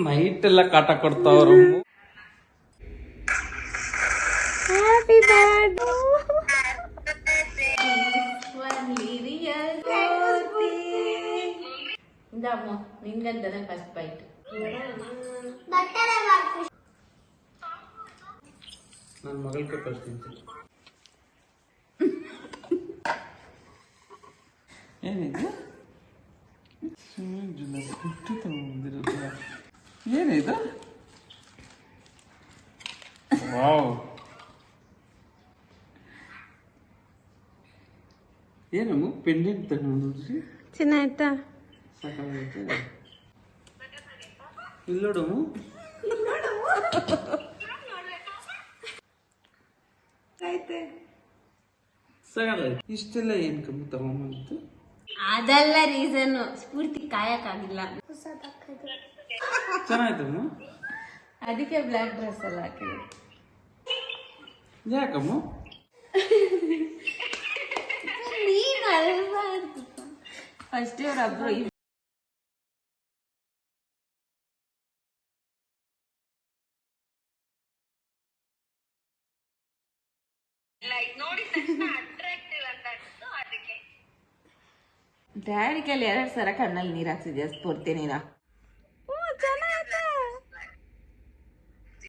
Night ಎಲ್ಲ ಕಾಟ ಕೊಡ್ತಾವ್ರು. ಹ್ಯಾಪಿ ಬರ್ತ್ಡೇ ಇಂದಮ್ಮ ನಿಂಗಂತಾನೆ ಫಸ್ಟ್ ಬೈಟ್. ನನ್ನ ಮಗಳಿಗೆ ಫಸ್ಟ್ ತಿಂತೀನಿ. ಏನಿದು ಏನಿದು? ವಾವ್, ಏನಮ್ಮ ಪೆಂಡೆಂಟ್ ತಗೊಂಡ್ರಿ? ಚೆನ್ನಾಯ್ತಾ? ಸಾಕಾಗೈತೆ. ಇಲ್ಲೋಡಮ್ಮ, ಸಾಕಾಗೈತೆ. ಇಷ್ಟೆಲ್ಲ ಏನ್ ಕಮ್ಮಿ ತಗೊಂಬಂತು? ಅದೆಲ್ಲ ರೀಸನ್, ಸ್ಫೂರ್ತಿ ಕಾಯಕ್ಕಾಗಿಲ್ಲ. ಚೆನ್ನಾಯ್ತಮ್ಮ. ಅದಕ್ಕೆ ಬ್ಲ್ಯಾಕ್ ಡ್ರೆಸ್ ಎಲ್ಲ ಹಾಕಿದ್ರು. ಯಾಕಮ್ಮ? ಫಸ್ಟ್ ಇವರೊಬ್ರು ಡ್ಯಾಡಿ ಕೈಲಿ 2 ಸಲ ಕಣ್ಣಲ್ಲಿ ನೀರು ಹಾಕ್ಸಿದ್ಯಾ ಸ್ಫೂರ್ತಿ ನೀರ?